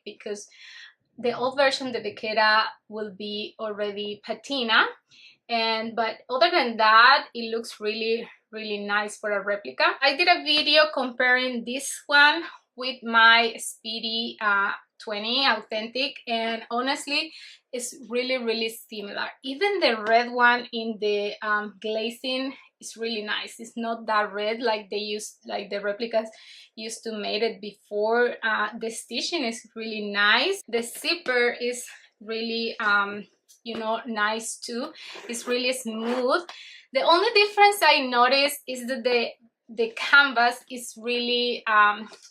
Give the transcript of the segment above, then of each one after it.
because the old version, the Vaquera, will be already patina. But other than that, it looks really nice for a replica. I did a video comparing this one with my Speedy 20 authentic, and honestly it's really similar. Even the red one in the glazing is really nice. It's not that red like they used, like the replicas used to make it before. The stitching is really nice. The zipper is really you know, nice too. It's really smooth. The only difference I noticed is that the canvas is really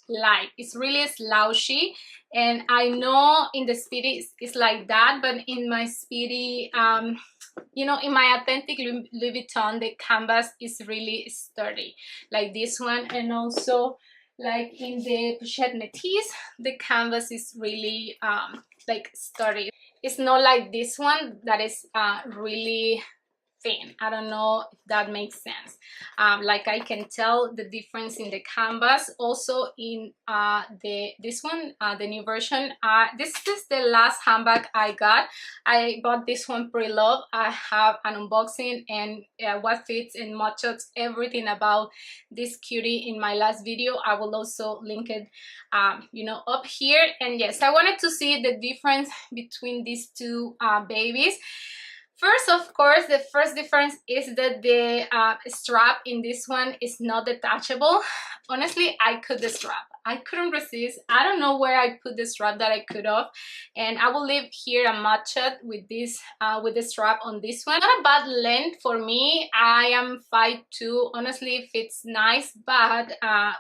light. It's really slouchy, and I know in the Speedy it's like that, but in my Speedy you know, in my authentic Louis Vuitton, the canvas is really sturdy like this one. And also like in the Pochette Métis, the canvas is really like sturdy. It's not like this one that is really thin. I don't know if that makes sense. Like I can tell the difference in the canvas. Also in this one, the new version. This is the last handbag I got. I bought this one pre-love. I have an unboxing and what fits and matches everything about this cutie in my last video. I will also link it you know, up here. And yes, I wanted to see the difference between these two babies. First, of course, the first difference is that the strap in this one is not detachable. Honestly, I cut the strap. I couldn't resist. I don't know where I put the strap that I cut off, and I will leave here a matcha with this with the strap on this one. Not a bad length for me. I am 5'2". Honestly, it fits nice, but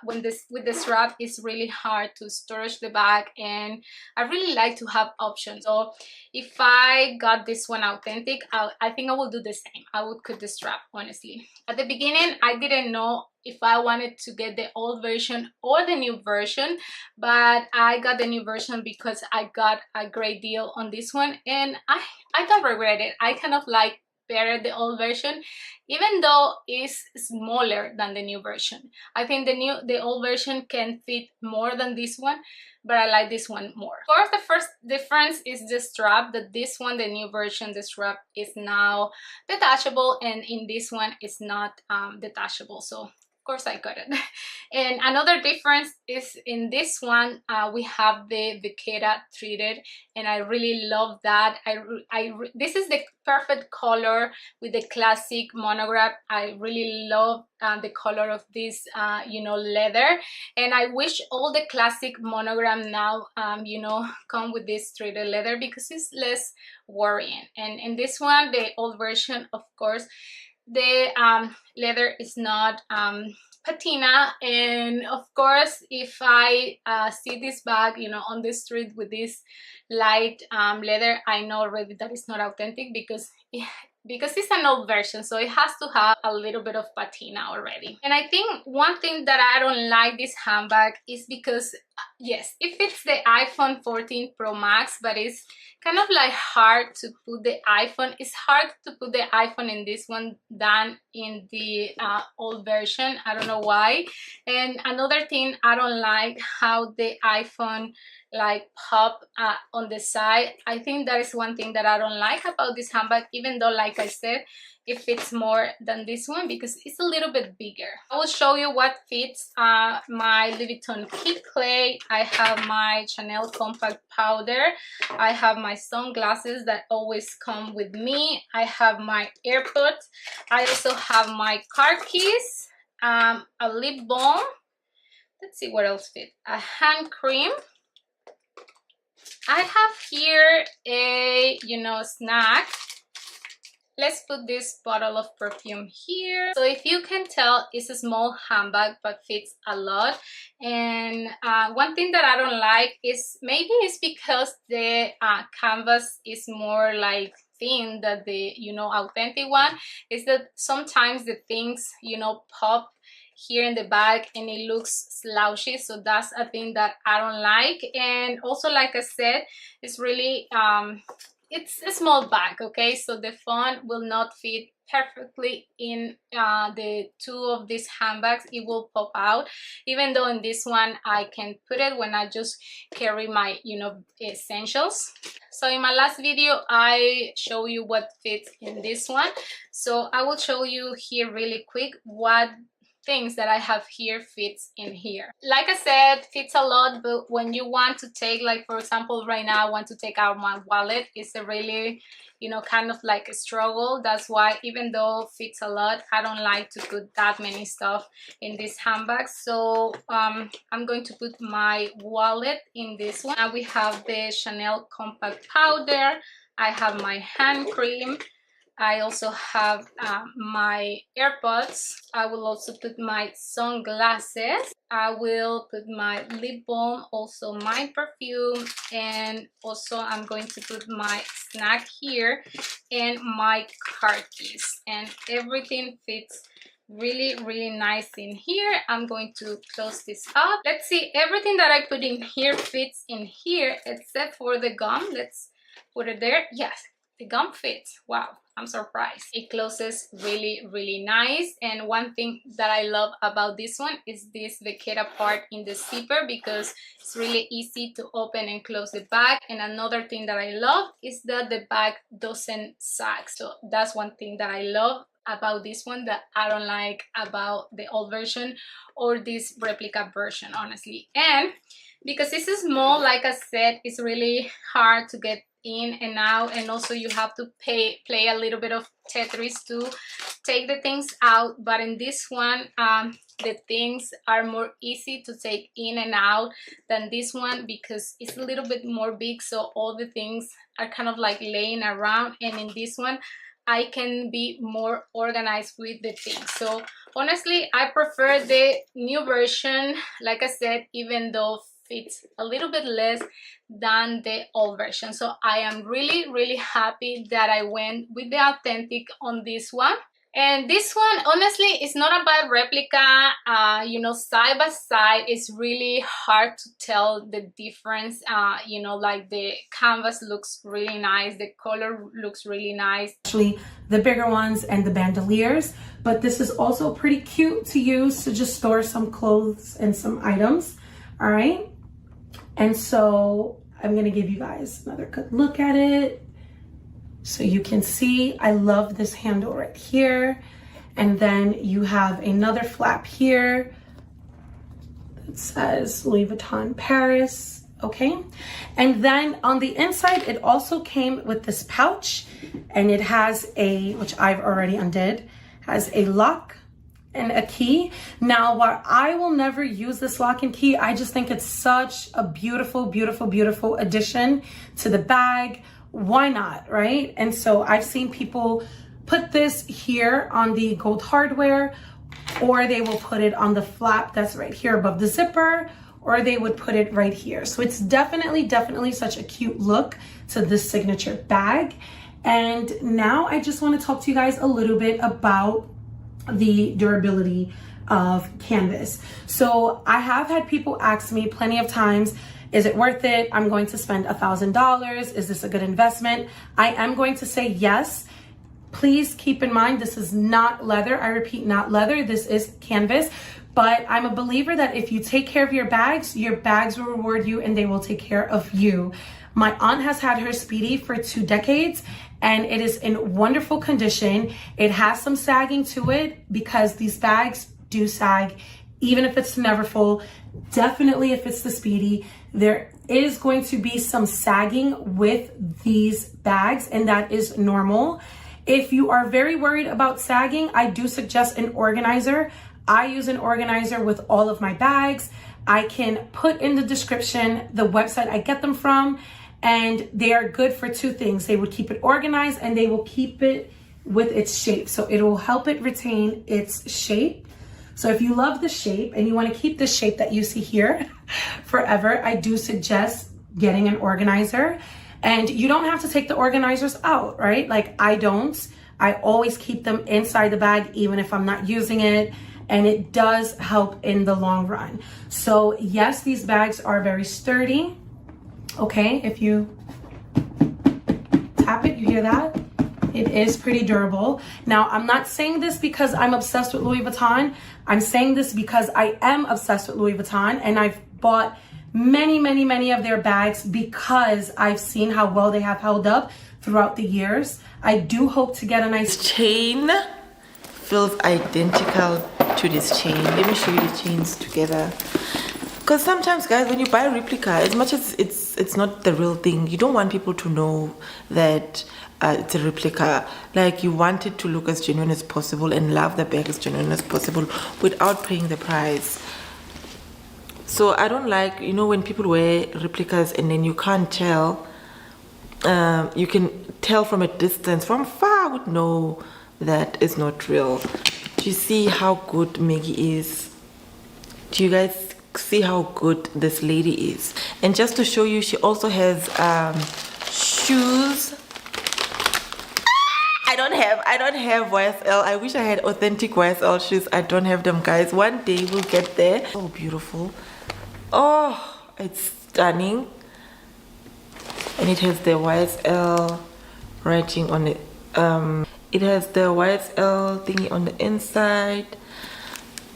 when this with the strap, it's really hard to storage the bag, and I really like to have options. So if I got this one authentic, I think I will do the same. I would cut the strap, honestly. At the beginning, I didn't know if I wanted to get the old version or the new version, but I got the new version because I got a great deal on this one, and I don't regret it. I kind of like better the old version, even though it's smaller than the new version. I think the old version can fit more than this one, but I like this one more. Of course, the first difference is the strap. That this one, the new version, the strap is now detachable, and in this one it's not detachable. So of course I got it. And another difference is in this one we have the Vaquera treated, and I really love that. This is the perfect color with the classic monogram. I really love the color of this you know, leather, and I wish all the classic monogram now you know, come with this treated leather because it's less worrying. And in this one, the old version, of course, the leather is not patina. And of course, if I see this bag, you know, on the street with this light leather, I know already that it's not authentic because it's an old version, so it has to have a little bit of patina already. And I think one thing that I don't like this handbag is because yes, it fits the iPhone 14 Pro Max, but it's kind of like hard to put the iPhone. It's hard to put the iPhone in this one than in the old version. I don't know why. And another thing, I don't like how the iPhone like pop on the side. I think that is one thing that I don't like about this handbag, even though, like I said, it fits more than this one because it's a little bit bigger. I will show you what fits my Louis Vuitton Keep Clay. I have my Chanel compact powder. I have my sunglasses that always come with me. I have my AirPods. I also have my car keys, a lip balm. Let's see what else fits. A hand cream. I have here a, you know, snack. Let's put this bottle of perfume here. So if you can tell, it's a small handbag but fits a lot. And one thing that I don't like is, maybe it's because the canvas is more like thin than the, you know, authentic one, is that sometimes the things, you know, pop here in the bag and it looks slouchy. So that's a thing that I don't like. And also, like I said, it's really it's a small bag, okay? So the font will not fit perfectly in the two of these handbags. It will pop out, even though in this one I can put it when I just carry my, you know, essentials. So in my last video I show you what fits in this one, so I will show you here really quick what things that I have here fits in here. Like I said, fits a lot, but when you want to take, like for example right now I want to take out my wallet, it's a really, you know, kind of like a struggle. That's why even though fits a lot, I don't like to put that many stuff in this handbag. So I'm going to put my wallet in this one. Now we have the Chanel compact powder, I have my hand cream, I also have my AirPods. I will also put my sunglasses. I will put my lip balm, also my perfume, and also I'm going to put my snack here and my car keys. And everything fits really nice in here. I'm going to close this up. Let's see, everything that I put in here fits in here except for the gum. Let's put it there. Yes, the gum fits. Wow, I'm surprised. It closes really nice. And one thing that I love about this one is this vaquera part in the zipper, because it's really easy to open and close the bag. And another thing that I love is that the bag doesn't sag. So that's one thing that I love about this one that I don't like about the old version or this replica version, honestly. And because this is small, like I said, it's really hard to get in and out, and also you have to play a little bit of Tetris to take the things out. But in this one the things are more easy to take in and out than this one, because it's a little bit more big, so all the things are kind of like laying around. And in this one I can be more organized with the things. So honestly I prefer the new version, like I said, even though fits a little bit less than the old version. So I am really happy that I went with the authentic on this one. And this one, honestly, is not a bad replica. You know, side by side, it's really hard to tell the difference. You know, like the canvas looks really nice, the color looks really nice. Actually, the bigger ones and the bandoliers, but this is also pretty cute to use to just store some clothes and some items. All right. And so I'm going to give you guys another good look at it. So you can see, I love this handle right here. And then you have another flap here that says Louis Vuitton Paris. Okay. And then on the inside, it also came with this pouch, and it has a, which I've already undid, has a lock and a key. Now, while I will never use this lock and key, I just think it's such a beautiful addition to the bag. Why not, right? And so I've seen people put this here on the gold hardware, or they will put it on the flap that's right here above the zipper, or they would put it right here. So it's definitely such a cute look to this signature bag. And now I just want to talk to you guys a little bit about the durability of canvas. So I have had people ask me plenty of times, is it worth it? I'm going to spend $1,000. Is this a good investment? I am going to say yes. Please keep in mind, this is not leather. I repeat, not leather. This is canvas. But I'm a believer that if you take care of your bags will reward you, and they will take care of you. My aunt has had her Speedy for 2 decades, and it is in wonderful condition. It has some sagging to it because these bags do sag, even if it's never full. Definitely if it's the Speedy, there is going to be some sagging with these bags, and that is normal. If you are very worried about sagging, I do suggest an organizer. I use an organizer with all of my bags. I can put in the description the website I get them from, and they are good for 2 things. They would keep it organized, and they will keep it with its shape. So it will help it retain its shape. So if you love the shape and you want to keep the shape that you see here forever, I do suggest getting an organizer. And you don't have to take the organizers out, right? Like I don't. I always keep them inside the bag, even if I'm not using it. And it does help in the long run. So yes, these bags are very sturdy. Okay, if you tap it, you hear that? It is pretty durable. Now, I'm not saying this because I'm obsessed with Louis Vuitton. I'm saying this because I am obsessed with Louis Vuitton, and I've bought many of their bags because I've seen how well they have held up throughout the years. I do hope to get a nice chain. Feels identical to this chain. Let me show you the chains together. Because sometimes, guys, when you buy a replica, as much as it's not the real thing, you don't want people to know that it's a replica. Like, you want it to look as genuine as possible and love the bag as genuine as possible without paying the price. So I don't like, you know, when people wear replicas and then you can't tell. You can tell from a distance, from far, I would know that is not real. Do you see how good Maggie is? Do you guys see how good this lady is? And just to show you, she also has shoes. I don't have YSL. I wish I had authentic YSL shoes. I don't have them, guys. One day we'll get there. So beautiful. Oh, it's stunning. And it has the YSL writing on it. It has the YSL thingy on the inside.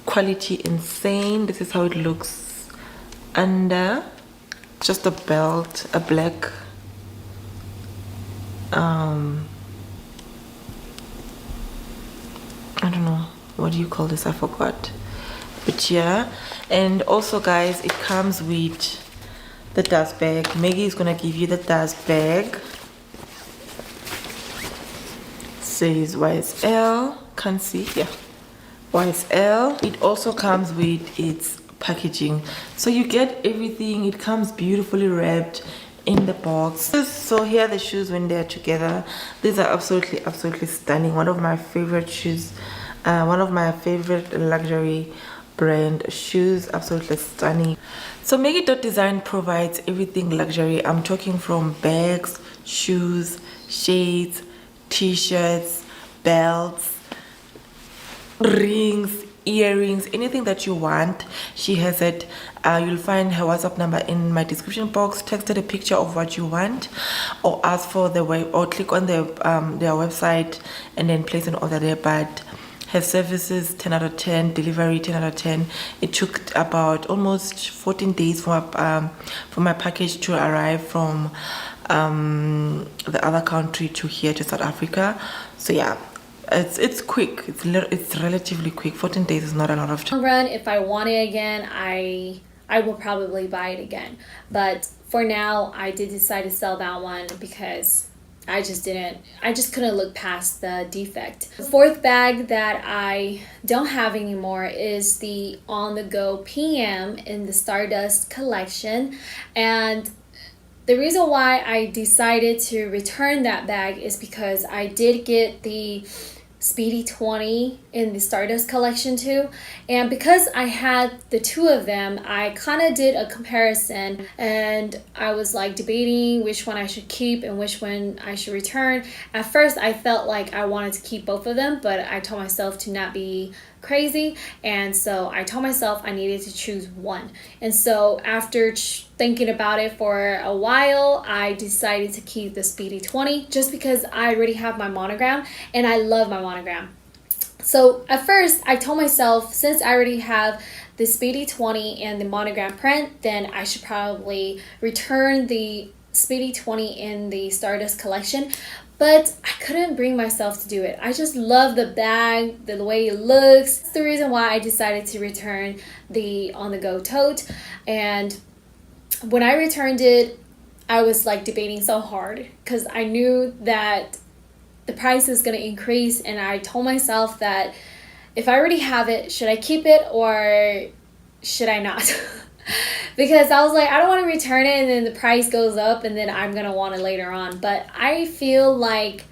Quality insane. This is how it looks under. Just a belt, a black I don't know, what do you call this? I forgot. But yeah, and also, guys, it comes with the dust bag. Maggie is gonna give you the dust bag. Says YSL. Can't see. Yeah, YSL. It also comes with its packaging, so you get everything. It comes beautifully wrapped in the box. So here are the shoes when they're together. These are absolutely stunning. One of my favorite shoes, one of my favorite luxury brand shoes. Absolutely stunning. So Maggie.design provides everything luxury. I'm talking from bags, shoes, shades, t-shirts, belts, rings, earrings, anything that you want, she has it. You'll find her WhatsApp number in my description box. Text her a picture of what you want, or ask for the web, or click on their website and then place an order there. But her services 10 out of 10, delivery 10 out of 10. It took about almost 14 days for my package to arrive from the other country to here to South Africa. So yeah, it's quick. It's relatively quick. 14 days is not a lot of time. Run, if I want it again, I will probably buy it again. But for now, I did decide to sell that one because I just couldn't look past the defect. The fourth bag that I don't have anymore is the On The Go PM in the Stardust collection. And the reason why I decided to return that bag is because I did get the Speedy 20 in the Stardust collection too, and because I had the two of them, I kind of did a comparison, and I was like debating which one I should keep and which one I should return. At first I felt like I wanted to keep both of them, but I told myself to not be crazy, and so I told myself I needed to choose one. And so after thinking about it for a while, I decided to keep the Speedy 20 just because I already have my monogram and I love my monogram. So at first I told myself, since I already have the Speedy 20 and the monogram print, then I should probably return the Speedy 20 in the Stardust collection. But I couldn't bring myself to do it. I just love the bag, the way it looks. That's the reason why I decided to return the On The Go tote. And when I returned it, I was like debating so hard because I knew that the price is going to increase, and I told myself that if I already have it, should I keep it or should I not? Because I was like, I don't want to return it and then the price goes up and then I'm going to want it later on. But I feel like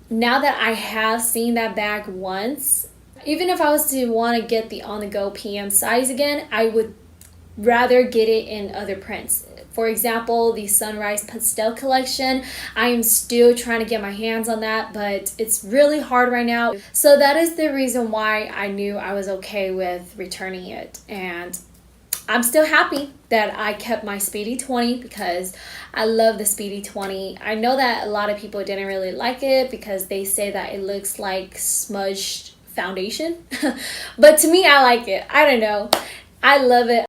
now that I have seen that bag once, even if I was to want to get the On The Go PM size again, I would rather get it in other prints. For example, the Sunrise Pastel collection, I am still trying to get my hands on that, but it's really hard right now. So that is the reason why I knew I was okay with returning it. And I'm still happy that I kept my Speedy 20 because I love the Speedy 20. I know that a lot of people didn't really like it because they say that it looks like smudged foundation. But to me, I like it. I don't know. I love it.